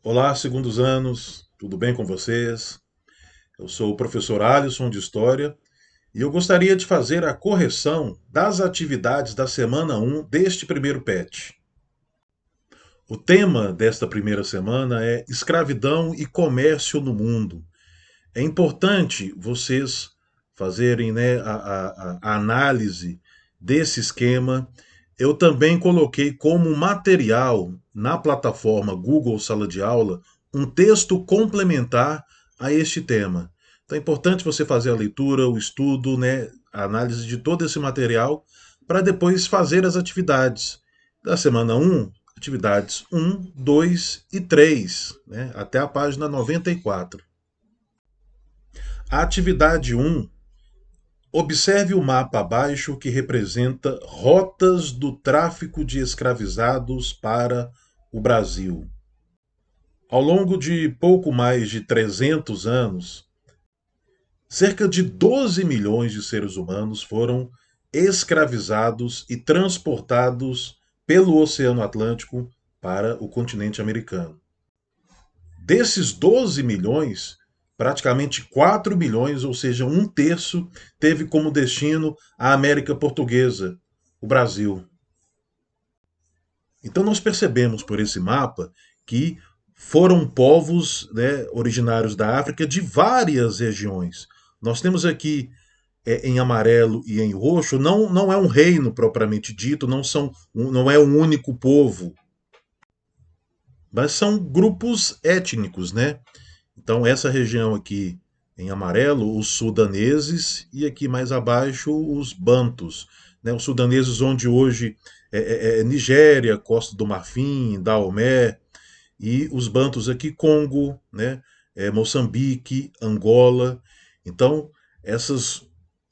Olá, segundos anos, tudo bem com vocês? Eu sou o professor Alisson de História e eu gostaria de fazer a correção das atividades da semana um deste primeiro PET. O tema desta primeira semana é escravidão e comércio no mundo. É importante vocês fazerem, né, a análise desse esquema. Eu também coloquei como material na plataforma Google Sala de Aula um texto complementar a este tema. Então é importante você fazer a leitura, o estudo, né, a análise de todo esse material para depois fazer as atividades da semana um, atividades um, 2 e 3, né, até a página 94. A atividade um: observe o mapa abaixo que representa rotas do tráfico de escravizados para o Brasil. Ao longo de pouco mais de 300 anos, cerca de 12 milhões de seres humanos foram escravizados e transportados pelo Oceano Atlântico para o continente americano. Desses 12 milhões, praticamente 4 milhões, ou seja, um terço, teve como destino a América Portuguesa, o Brasil. Então nós percebemos por esse mapa que foram povos, né, originários da África de várias regiões. Nós temos aqui em amarelo e em roxo, não é um reino propriamente dito, não é um único povo, mas são grupos étnicos, né? Então, essa região aqui em amarelo, os sudaneses, e aqui mais abaixo, os bantus. Né? Os sudaneses, onde hoje é Nigéria, Costa do Marfim, Daomé, e os bantus aqui, Congo, né? Moçambique, Angola. Então, essas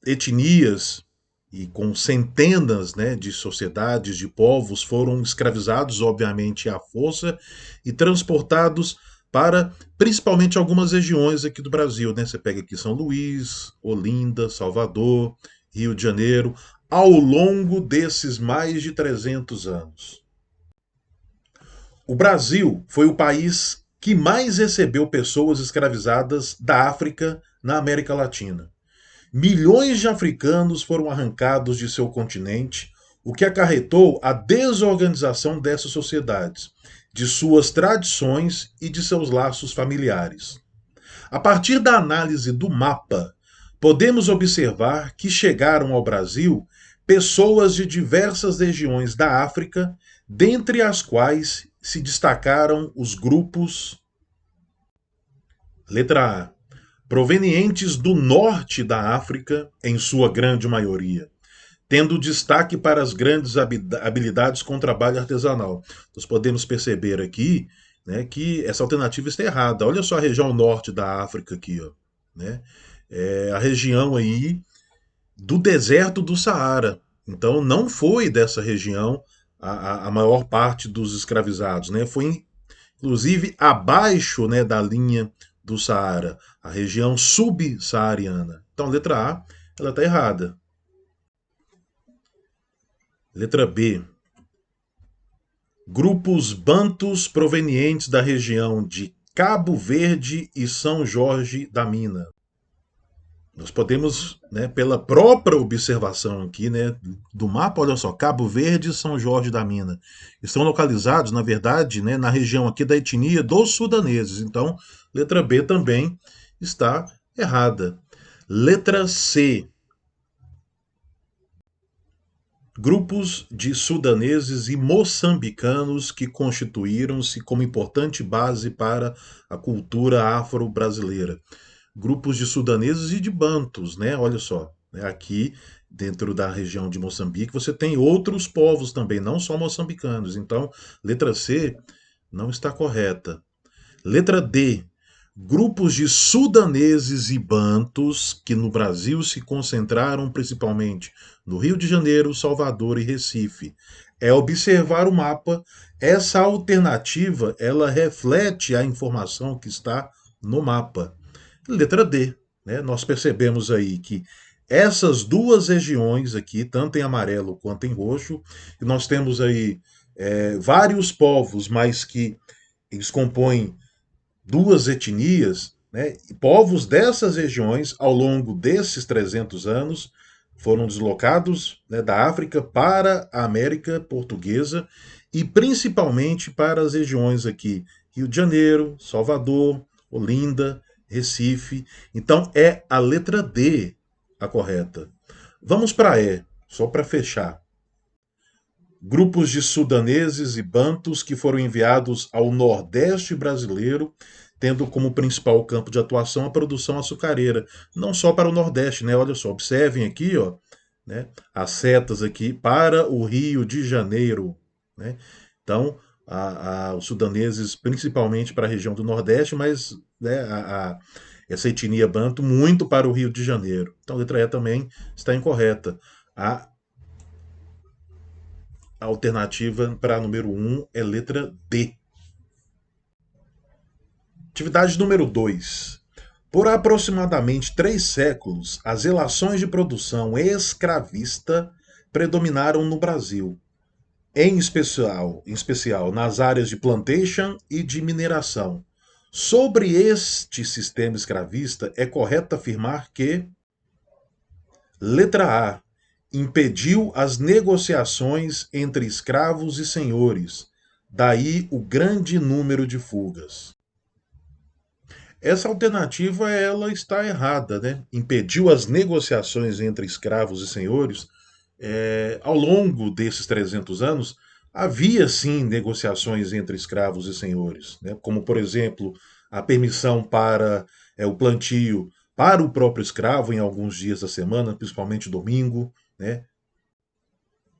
etnias e com centenas, né, de sociedades, de povos, foram escravizados, obviamente, à força e transportados para principalmente algumas regiões aqui do Brasil. Né? Você pega aqui São Luís, Olinda, Salvador, Rio de Janeiro, ao longo desses mais de 300 anos. O Brasil foi o país que mais recebeu pessoas escravizadas da África na América Latina. Milhões de africanos foram arrancados de seu continente, o que acarretou a desorganização dessas sociedades, de suas tradições e de seus laços familiares. A partir da análise do mapa, podemos observar que chegaram ao Brasil pessoas de diversas regiões da África, dentre as quais se destacaram os grupos. Letra A: provenientes do norte da África, em sua grande maioria, tendo destaque para as grandes habilidades com trabalho artesanal. Nós podemos perceber aqui, né, que essa alternativa está errada. Olha só a região norte da África aqui, ó, né? É a região aí do deserto do Saara. Então não foi dessa região a maior parte dos escravizados, né? Foi inclusive abaixo, né, da linha do Saara, a região subsaariana. Então, letra A, ela está errada. Letra B: grupos bantus provenientes da região de Cabo Verde e São Jorge da Mina. Nós podemos, né, pela própria observação aqui, né, do mapa, olha só, Cabo Verde e São Jorge da Mina estão localizados, na verdade, né, na região aqui da etnia dos sudaneses. Então, letra B também está errada. Letra C: grupos de sudaneses e moçambicanos que constituíram-se como importante base para a cultura afro-brasileira. Grupos de sudaneses e de bantus, né? Olha só, né? Aqui dentro da região de Moçambique você tem outros povos também, não só moçambicanos. Então, letra C não está correta. Letra D: grupos de sudaneses e bantus que no Brasil se concentraram principalmente no Rio de Janeiro, Salvador e Recife. É observar o mapa. Essa alternativa, ela reflete a informação que está no mapa. Letra D, né? Nós percebemos aí que essas duas regiões aqui, tanto em amarelo quanto em roxo, nós temos aí vários povos, mas que eles compõem duas etnias, né, e povos dessas regiões, ao longo desses 300 anos, foram deslocados, né, da África para a América Portuguesa e principalmente para as regiões aqui, Rio de Janeiro, Salvador, Olinda, Recife. Então é a letra D a correta. Vamos para E, só para fechar. Grupos de sudaneses e bantus que foram enviados ao Nordeste brasileiro, tendo como principal campo de atuação a produção açucareira. Não só para o Nordeste, né? Olha só, observem aqui, ó, né? As setas aqui para o Rio de Janeiro, né? Então, os sudaneses principalmente para a região do Nordeste, mas, né, essa etnia banto muito para o Rio de Janeiro. Então, a letra E também está incorreta. A a alternativa para número um é letra D. Atividade número 2. Por aproximadamente 3 séculos, as relações de produção escravista predominaram no Brasil, em especial nas áreas de plantation e de mineração. Sobre este sistema escravista, é correto afirmar que letra A. Impediu as negociações entre escravos e senhores. Daí o grande número de fugas. Essa alternativa ela está errada, né? Impediu as negociações entre escravos e senhores. Ao longo desses 300 anos, havia sim negociações entre escravos e senhores, né? Como, por exemplo, a permissão para o plantio para o próprio escravo em alguns dias da semana, principalmente domingo, né?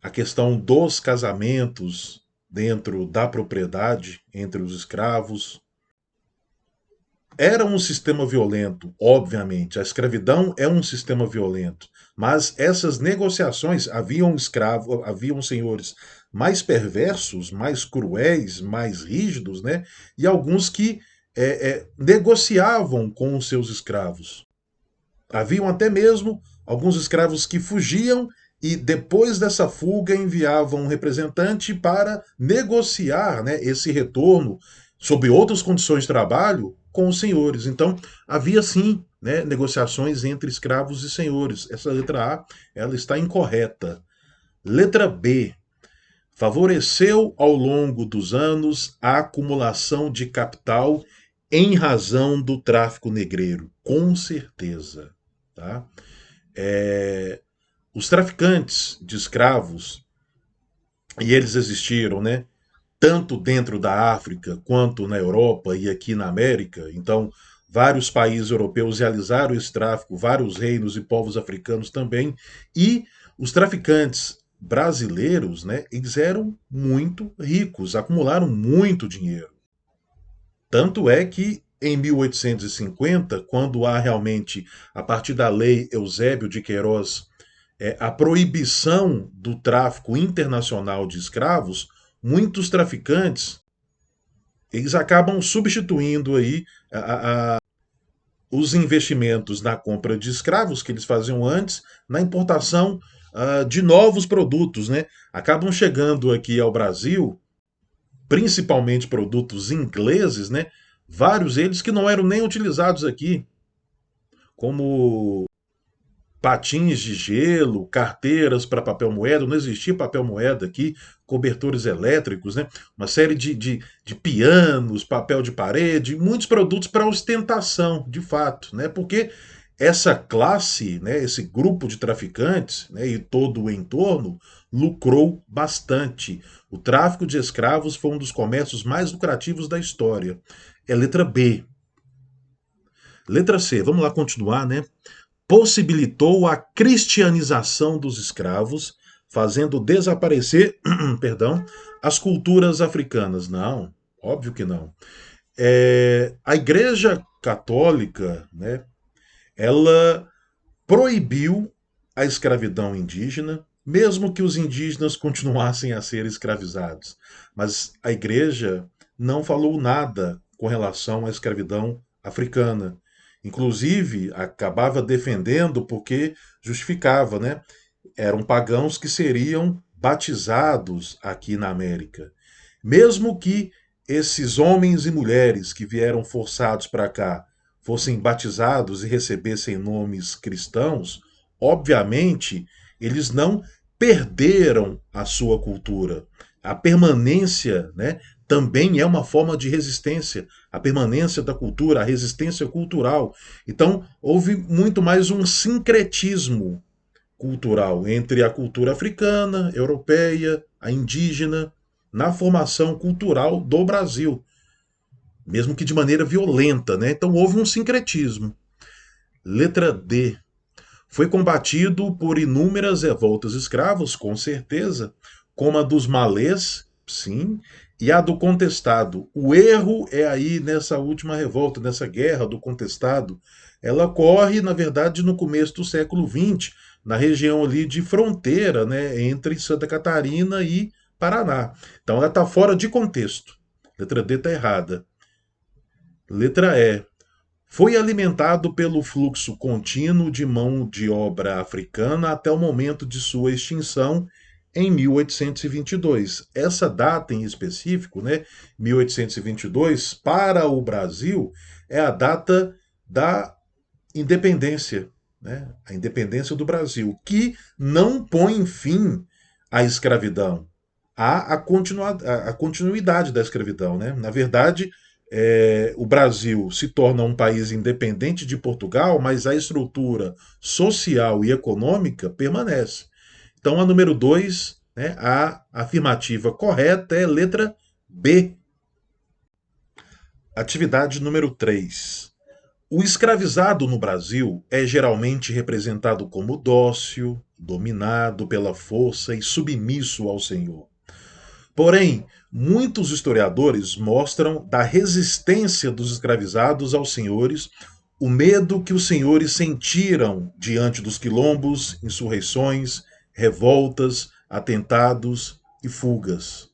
A questão dos casamentos dentro da propriedade entre os escravos. Era um sistema violento, obviamente. A escravidão é um sistema violento. Mas essas negociações haviam escravos, haviam senhores mais perversos, mais cruéis, mais rígidos, né? E alguns que negociavam com os seus escravos. Haviam até mesmo alguns escravos que fugiam e depois dessa fuga enviavam um representante para negociar, né, esse retorno sob outras condições de trabalho com os senhores. Então havia sim, né, negociações entre escravos e senhores. Essa letra A ela está incorreta. Letra B. Favoreceu ao longo dos anos a acumulação de capital em razão do tráfico negreiro. Com certeza. Tá? Os traficantes de escravos, e eles existiram, né? Tanto dentro da África quanto na Europa e aqui na América. Então, vários países europeus realizaram esse tráfico, vários reinos e povos africanos também. E os traficantes brasileiros, né, eles eram muito ricos, acumularam muito dinheiro. Tanto é que em 1850, quando há realmente, a partir da lei Eusébio de Queiroz, a proibição do tráfico internacional de escravos, muitos traficantes eles acabam substituindo aí os investimentos na compra de escravos que eles faziam antes na importação de novos produtos, né? Acabam chegando aqui ao Brasil, principalmente produtos ingleses, né? Vários deles que não eram nem utilizados aqui, como patins de gelo, carteiras para papel moeda, não existia papel moeda aqui, cobertores elétricos, né? Uma série de pianos, papel de parede, muitos produtos para ostentação, de fato, né? Porque essa classe, né, esse grupo de traficantes, né, e todo o entorno lucrou bastante. O tráfico de escravos foi um dos comércios mais lucrativos da história. É letra B. Letra C, vamos lá continuar, né? Possibilitou a cristianização dos escravos, fazendo desaparecer, perdão, as culturas africanas. Não, óbvio que não. A Igreja Católica, né, ela proibiu a escravidão indígena, mesmo que os indígenas continuassem a ser escravizados. Mas a Igreja não falou nada com relação à escravidão africana. Inclusive, acabava defendendo porque justificava, né? Eram pagãos que seriam batizados aqui na América. Mesmo que esses homens e mulheres que vieram forçados para cá fossem batizados e recebessem nomes cristãos, obviamente eles não perderam a sua cultura. A permanência, né, também é uma forma de resistência. A permanência da cultura, a resistência cultural. Então, houve muito mais um sincretismo cultural entre a cultura africana, europeia, a indígena, na formação cultural do Brasil, mesmo que de maneira violenta, né? Então houve um sincretismo. Letra D. Foi combatido por inúmeras revoltas escravos, com certeza, como a dos malês, sim, e a do contestado. O erro é aí nessa última revolta, nessa guerra do contestado. Ela ocorre, na verdade, no começo do século XX, na região ali de fronteira, né, entre Santa Catarina e Paraná. Então ela está fora de contexto. Letra D está errada. Letra E. Foi alimentado pelo fluxo contínuo de mão de obra africana até o momento de sua extinção em 1822. Essa data em específico, né, 1822, para o Brasil, é a data da independência, né, a independência do Brasil, que não põe fim à escravidão. Há a continuidade da escravidão. Né? Na verdade, o Brasil se torna um país independente de Portugal, mas a estrutura social e econômica permanece. Então, a número 2, né, a afirmativa correta é letra B. Atividade número 3. O escravizado no Brasil é geralmente representado como dócil, dominado pela força e submisso ao senhor. Porém, muitos historiadores mostram da resistência dos escravizados aos senhores, o medo que os senhores sentiram diante dos quilombos, insurreições, revoltas, atentados e fugas.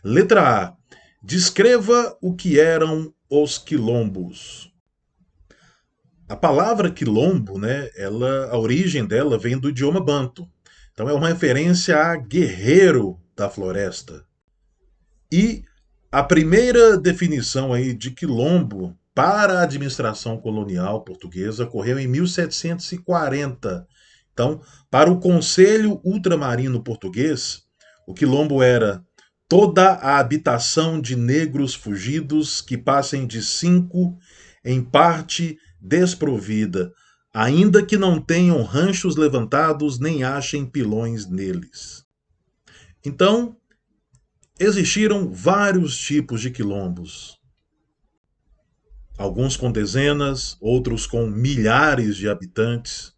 Letra A. Descreva o que eram os quilombos. A palavra quilombo, né, a origem dela vem do idioma banto. Então é uma referência a guerreiro da floresta. E a primeira definição aí de quilombo para a administração colonial portuguesa ocorreu em 1740. Então, para o Conselho Ultramarino Português, o quilombo era toda a habitação de negros fugidos que passem de 5 em parte desprovida, ainda que não tenham ranchos levantados nem achem pilões neles. Então, existiram vários tipos de quilombos. Alguns com dezenas, outros com milhares de habitantes.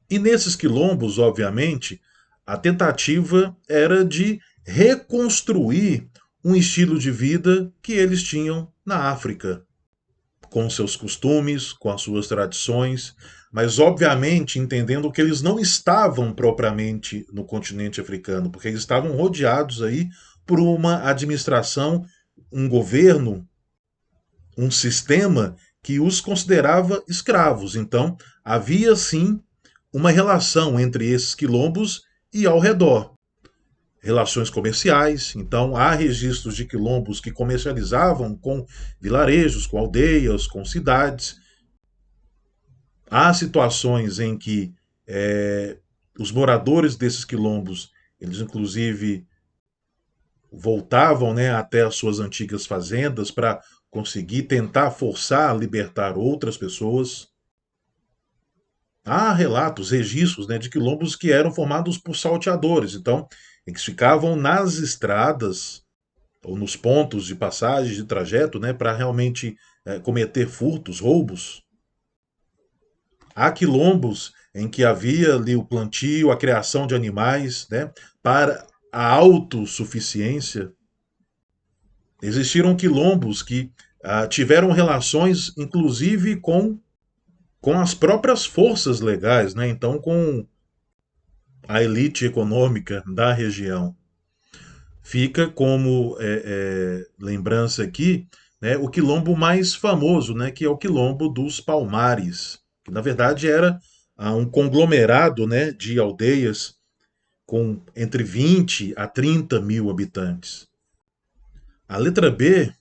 E nesses quilombos, obviamente, a tentativa era de reconstruir um estilo de vida que eles tinham na África, com seus costumes, com as suas tradições, mas obviamente entendendo que eles não estavam propriamente no continente africano, porque eles estavam rodeados aí por uma administração, um governo, um sistema que os considerava escravos. Então, havia sim uma relação entre esses quilombos e ao redor. Relações comerciais, então há registros de quilombos que comercializavam com vilarejos, com aldeias, com cidades. Há situações em que os moradores desses quilombos, eles inclusive voltavam, né, até as suas antigas fazendas para conseguir tentar forçar a libertar outras pessoas. Há relatos, registros, né, de quilombos que eram formados por salteadores. Então, eles ficavam nas estradas ou nos pontos de passagem, de trajeto, né, para realmente cometer furtos, roubos. Há quilombos em que havia ali o plantio, a criação de animais, né, para a autossuficiência. Existiram quilombos que tiveram relações, inclusive, com as próprias forças legais, né? Então, com a elite econômica da região. Fica como lembrança aqui, né, o quilombo mais famoso, né, que é o quilombo dos Palmares, que na verdade era um conglomerado, né, de aldeias com entre 20 a 30 mil habitantes. A letra B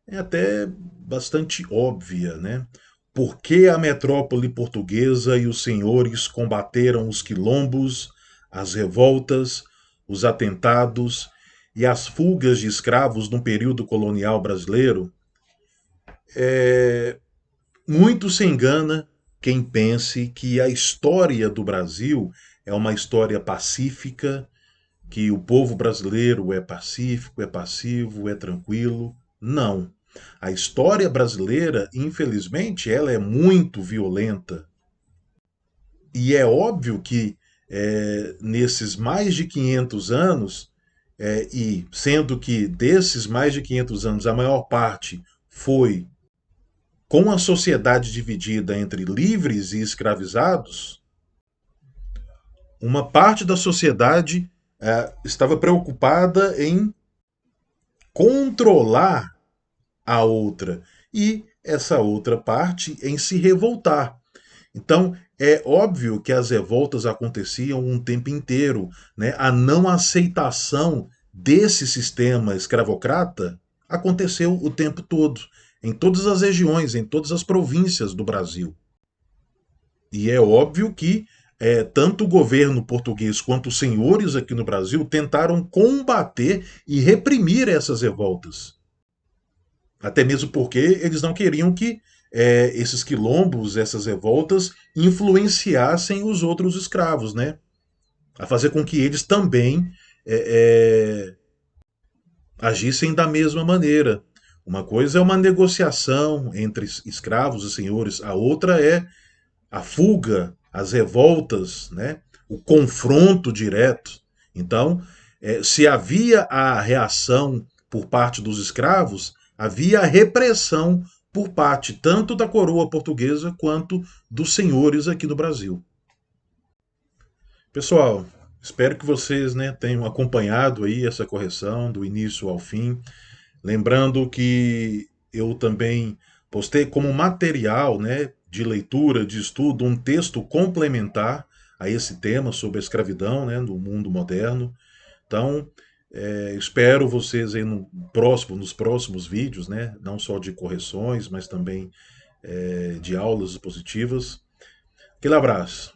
é até bastante óbvia, né? Por que a metrópole portuguesa e os senhores combateram os quilombos, as revoltas, os atentados e as fugas de escravos no período colonial brasileiro? Muito se engana quem pense que a história do Brasil é uma história pacífica, que o povo brasileiro é pacífico, é passivo, é tranquilo. Não. A história brasileira, infelizmente, ela é muito violenta. E é óbvio que nesses mais de 500 anos, e sendo que desses mais de 500 anos a maior parte foi com a sociedade dividida entre livres e escravizados, uma parte da sociedade estava preocupada em controlar a outra e essa outra parte em se revoltar. Então, é óbvio que as revoltas aconteciam um tempo inteiro, né? A não aceitação desse sistema escravocrata aconteceu o tempo todo, em todas as regiões, em todas as províncias do Brasil. E é óbvio que tanto o governo português quanto os senhores aqui no Brasil tentaram combater e reprimir essas revoltas. Até mesmo porque eles não queriam que esses quilombos, essas revoltas, influenciassem os outros escravos, né? A fazer com que eles também agissem da mesma maneira. Uma coisa é uma negociação entre escravos e senhores, a outra é a fuga, as revoltas, né? O confronto direto. Então, se havia a reação por parte dos escravos, havia a repressão por parte tanto da coroa portuguesa quanto dos senhores aqui no Brasil. Pessoal, espero que vocês, né, tenham acompanhado aí essa correção do início ao fim. Lembrando que eu também postei como material, né, de leitura, de estudo, um texto complementar a esse tema sobre a escravidão, né, no mundo moderno. Então, espero vocês aí nos próximos vídeos, né, não só de correções, mas também de aulas expositivas. Aquele abraço.